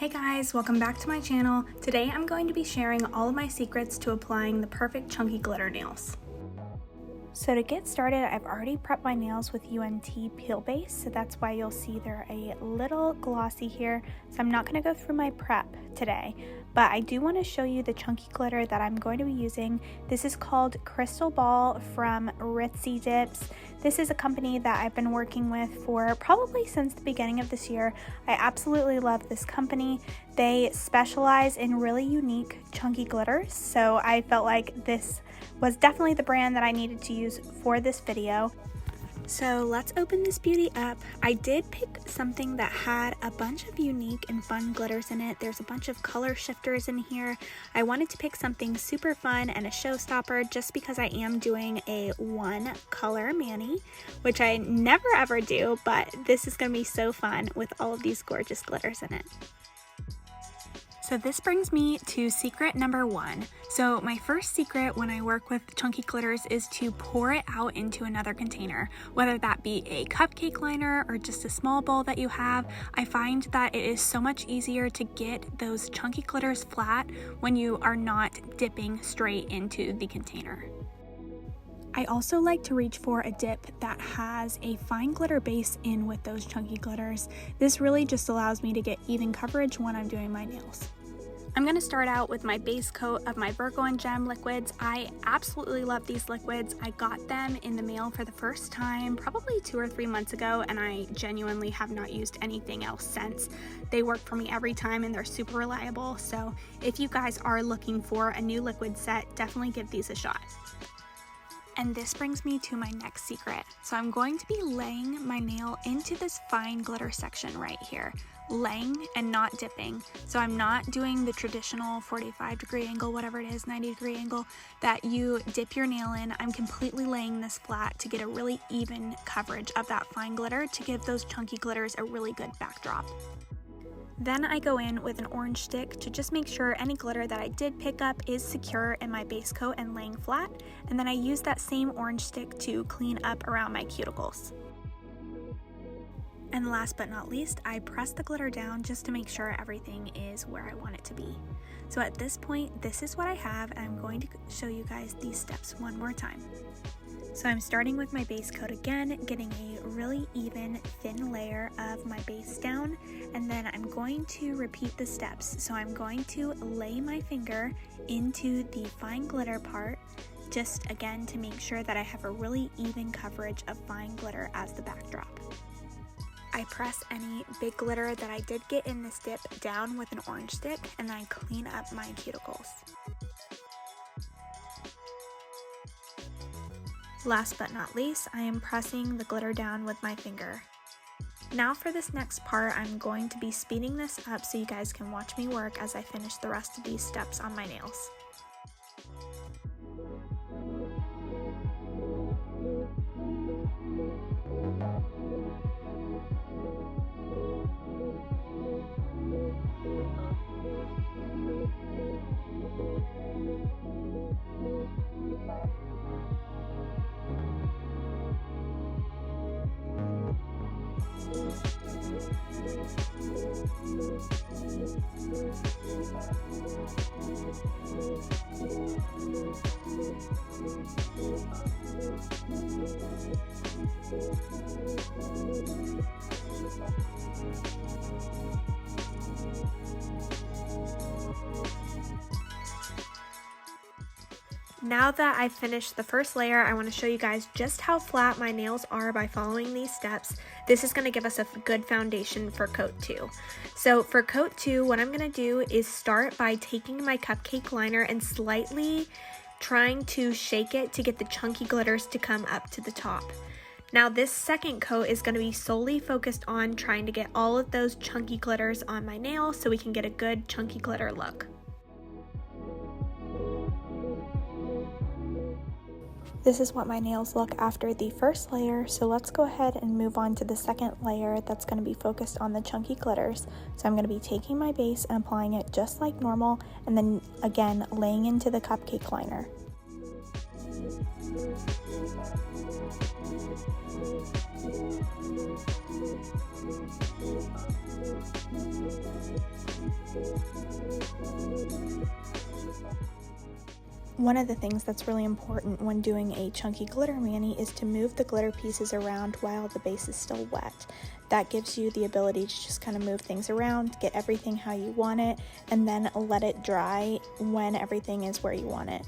Hey guys, welcome back to my channel. Today I'm going to be sharing all of my secrets to applying the perfect chunky glitter nails. So to get started, I've already prepped my nails with UNT peel base, so that's why you'll see they're a little glossy here. So I'm not going to go through my prep today, but I do want to show you the chunky glitter that I'm going to be using. This is called Crystal Ball from Ritzy Dips. This is a company that I've been working with for probably since the beginning of this year. I absolutely love this company. They specialize in really unique chunky glitters, so I felt like this was definitely the brand that I needed to use for this video. So let's open this beauty up. I did pick something that had a bunch of unique and fun glitters in it. There's a bunch of color shifters in here. I wanted to pick something super fun and a showstopper just because I am doing a one color mani, which I never ever do, but this is gonna be so fun with all of these gorgeous glitters in it. So this brings me to secret number one. So my first secret when I work with chunky glitters is to pour it out into another container, whether that be a cupcake liner or just a small bowl that you have. I find that it is so much easier to get those chunky glitters flat when you are not dipping straight into the container. I also like to reach for a dip that has a fine glitter base in with those chunky glitters. This really just allows me to get even coverage when I'm doing my nails. I'm going to start out with my base coat of my Virgo and Gem liquids. I absolutely love these liquids. I got them in the mail for the first time probably 2 or 3 months ago, and I genuinely have not used anything else since. They work for me every time and they're super reliable, so if you guys are looking for a new liquid set, definitely give these a shot. And this brings me to my next secret. So I'm going to be laying my nail into this fine glitter section right here. Laying and not dipping. So I'm not doing the traditional 45-degree angle, whatever it is, 90-degree angle that you dip your nail in. I'm completely laying this flat to get a really even coverage of that fine glitter to give those chunky glitters a really good backdrop. Then I go in with an orange stick to just make sure any glitter that I did pick up is secure in my base coat and laying flat, and then I use that same orange stick to clean up around my cuticles. And last but not least, I press the glitter down just to make sure everything is where I want it to be. So at this point, this is what I have, and I'm going to show you guys these steps one more time. So I'm starting with my base coat again, getting a really even, thin layer of my base down, and then I'm going to repeat the steps. So I'm going to lay my finger into the fine glitter part, just again to make sure that I have a really even coverage of fine glitter as the backdrop. I press any big glitter that I did get in this dip down with an orange stick, and then I clean up my cuticles. Last but not least, I am pressing the glitter down with my finger. Now for this next part, I'm going to be speeding this up so you guys can watch me work as I finish the rest of these steps on my nails. Now that I've finished the first layer, I want to show you guys just how flat my nails are by following these steps. This is going to give us a good foundation for coat 2. So for coat 2, what I'm going to do is start by taking my cupcake liner and slightly trying to shake it to get the chunky glitters to come up to the top. Now this second coat is going to be solely focused on trying to get all of those chunky glitters on my nail so we can get a good chunky glitter look. This is what my nails look after the first layer, so let's go ahead and move on to the second layer that's going to be focused on the chunky glitters. So I'm going to be taking my base and applying it just like normal, and then again laying into the cupcake liner. One of the things that's really important when doing a chunky glitter mani is to move the glitter pieces around while the base is still wet. That gives you the ability to just kind of move things around, get everything how you want it, and then let it dry when everything is where you want it.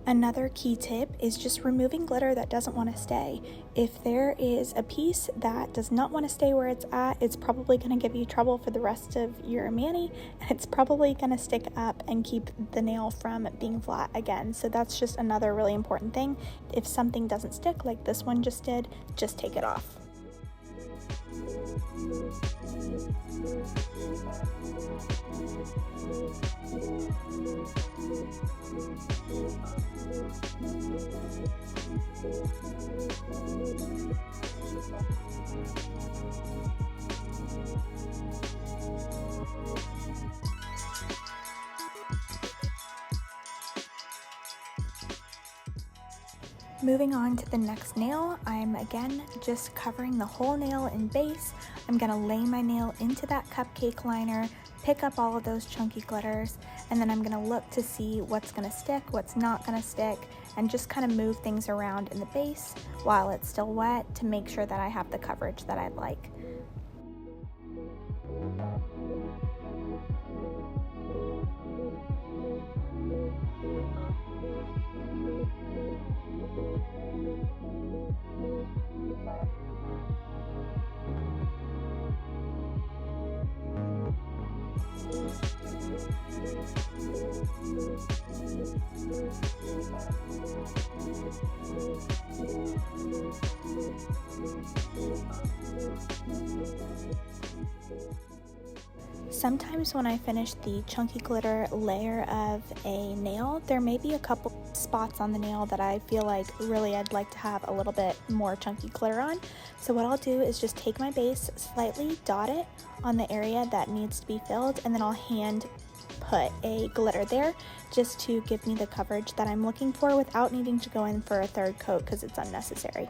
Another key tip is just removing glitter that doesn't want to stay. If there is a piece that does not want to stay where it's at, it's probably going to give you trouble for the rest of your mani, and it's probably going to stick up and keep the nail from being flat again. So that's just another really important thing. If something doesn't stick like this one just did, just take it off. Moving on to the next nail, I'm again just covering the whole nail in base. I'm going to lay my nail into that cupcake liner, pick up all of those chunky glitters, and then I'm going to look to see what's going to stick, what's not going to stick, and just kind of move things around in the base while it's still wet to make sure that I have the coverage that I'd like. Sometimes when I finish the chunky glitter layer of a nail, there may be a couple spots on the nail that I feel like really I'd like to have a little bit more chunky glitter on. So what I'll do is just take my base, slightly dot it on the area that needs to be filled, and then I'll hand put a glitter there just to give me the coverage that I'm looking for without needing to go in for a third coat because it's unnecessary.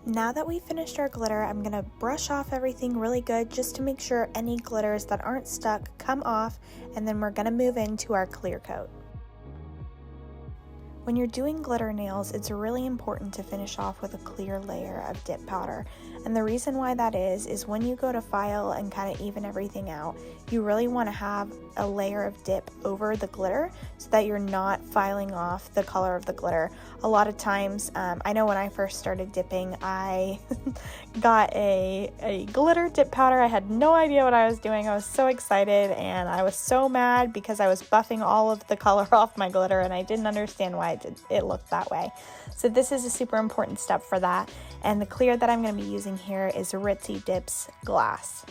Now that we've finished our glitter, I'm gonna brush off everything really good just to make sure any glitters that aren't stuck come off, and then we're gonna move into our clear coat. When you're doing glitter nails, it's really important to finish off with a clear layer of dip powder. And the reason why that is when you go to file and kind of even everything out, you really want to have a layer of dip over the glitter so that you're not filing off the color of the glitter. A lot of times, I know when I first started dipping, I got a glitter dip powder. I had no idea what I was doing. I was so excited and I was so mad because I was buffing all of the color off my glitter and I didn't understand why it looked that way. So this is a super important step for that. And the clear that I'm going to be using here is Ritzy Dips Glass.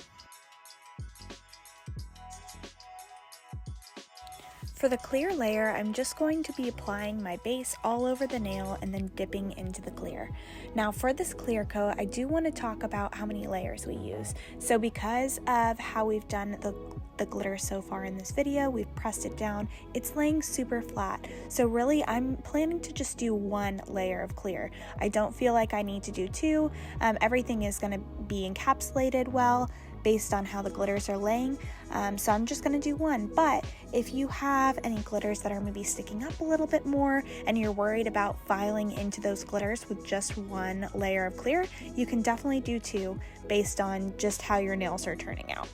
For the clear layer, I'm just going to be applying my base all over the nail and then dipping into the clear. Now for this clear coat, I do want to talk about how many layers we use. So because of how we've done the the glitter so far in this video. We've pressed it down. It's laying super flat. So really, I'm planning to just do one layer of clear. I don't feel like I need to do two. Everything is going to be encapsulated well based on how the glitters are laying. So I'm just going to do one. But if you have any glitters that are maybe sticking up a little bit more and you're worried about filing into those glitters with just one layer of clear, you can definitely do two based on just how your nails are turning out.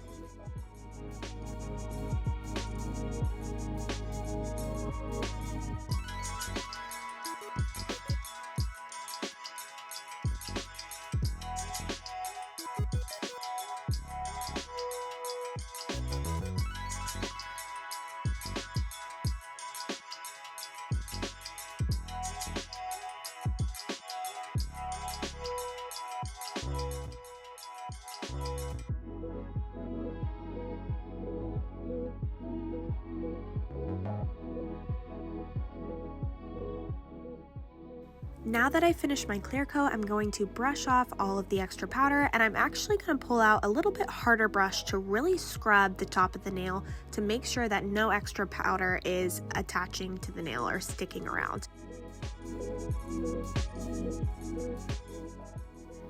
Now that I've finished my clear coat, I'm going to brush off all of the extra powder, and I'm actually going to pull out a little bit harder brush to really scrub the top of the nail to make sure that no extra powder is attaching to the nail or sticking around.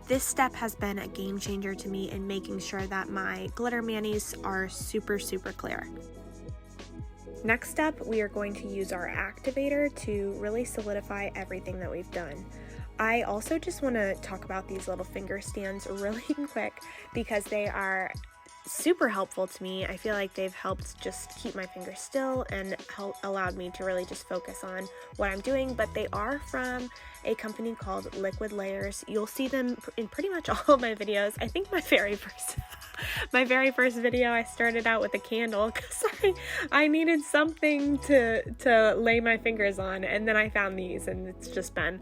This step has been a game changer to me in making sure that my glitter manis are super clear. Next up, we are going to use our activator to really solidify everything that we've done. I also just want to talk about these little finger stands really quick because they are super helpful to me. I feel like they've helped just keep my fingers still and allowed me to really just focus on what I'm doing, but they are from a company called Liquid Layers. You'll see them in pretty much all of my videos. I think my very first video I started out with a candle because I needed something to lay my fingers on, and then I found these and it's just been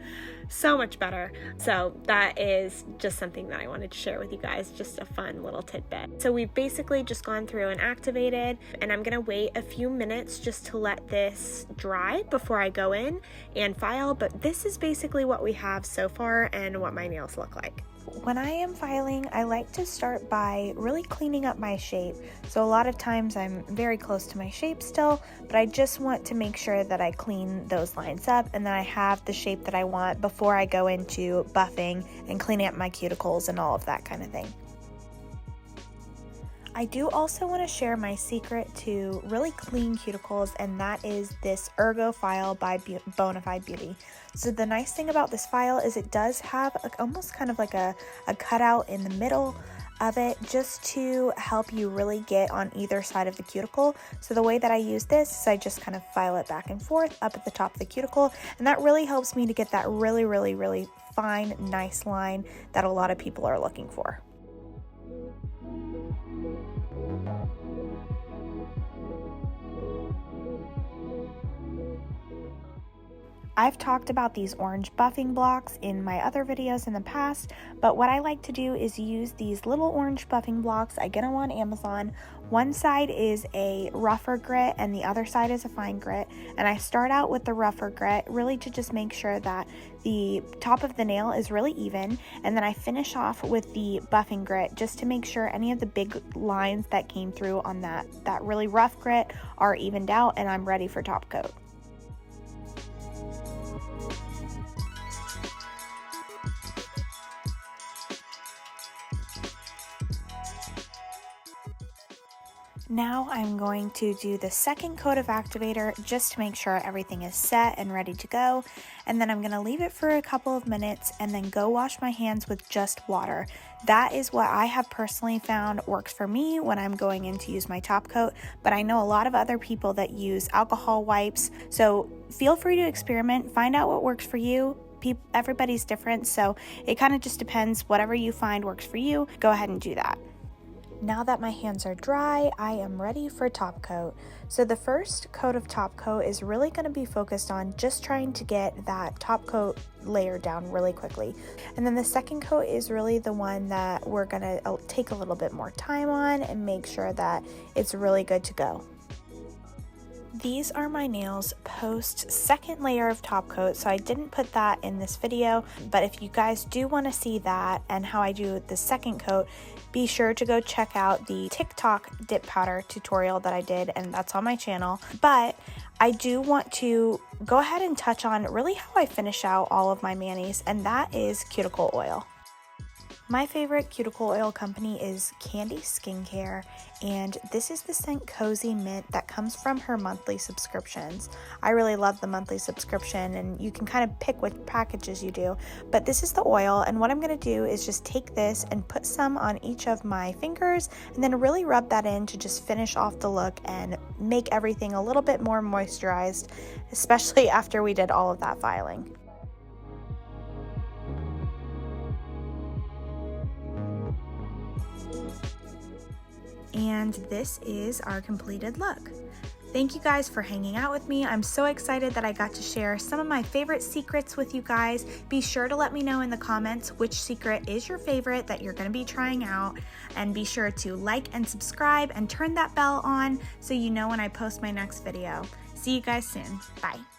so much better. So that is just something that I wanted to share with you guys, just a fun little tidbit. So we've basically just gone through and activated, and I'm gonna wait a few minutes just to let this dry before I go in and file, but this is basically what we have so far and what my nails look like. When I am filing, I like to start by really cleaning up my shape. So a lot of times I'm very close to my shape still, but I just want to make sure that I clean those lines up and that I have the shape that I want before I go into buffing and cleaning up my cuticles and all of that kind of thing. I do also want to share my secret to really clean cuticles, and that is this Ergo file by Bonafide Beauty. So the nice thing about this file is it does have almost kind of like a cutout in the middle of it just to help you really get on either side of the cuticle. So the way that I use this is I just kind of file it back and forth up at the top of the cuticle, and that really helps me to get that really fine, nice line that a lot of people are looking for. I've talked about these orange buffing blocks in my other videos in the past, but what I like to do is use these little orange buffing blocks. I get them on Amazon. One side is a rougher grit and the other side is a fine grit, and I start out with the rougher grit really to just make sure that the top of the nail is really even, and then I finish off with the buffing grit just to make sure any of the big lines that came through on that really rough grit are evened out and I'm ready for top coat. Now I'm going to do the second coat of activator just to make sure everything is set and ready to go, and then I'm going to leave it for a couple of minutes and then go wash my hands with just water. That is what I have personally found works for me when I'm going in to use my top coat, but I know a lot of other people that use alcohol wipes, so feel free to experiment, find out what works for you. Everybody's different, so it kind of just depends. Whatever you find works for you, go ahead and do that. Now that my hands are dry, I am ready for top coat. So the first coat of top coat is really going to be focused on just trying to get that top coat layer down really quickly. And then the second coat is really the one that we're going to take a little bit more time on and make sure that it's really good to go. These are my nails post second layer of top coat, so I didn't put that in this video, but if you guys do want to see that and how I do the second coat, be sure to go check out the TikTok dip powder tutorial that I did, and that's on my channel. But I do want to go ahead and touch on really how I finish out all of my manis, and that is cuticle oil. My favorite cuticle oil company is Candy Skincare, and this is the scent Cozy Mint that comes from her monthly subscriptions. I really love the monthly subscription, and you can kind of pick which packages you do, but this is the oil, and what I'm going to do is just take this and put some on each of my fingers and then really rub that in to just finish off the look and make everything a little bit more moisturized, especially after we did all of that filing. And this is our completed look. Thank you guys for hanging out with me. I'm so excited that I got to share some of my favorite secrets with you guys. Be sure to let me know in the comments which secret is your favorite that you're going to be trying out. And be sure to like and subscribe and turn that bell on so you know when I post my next video. See you guys soon. Bye.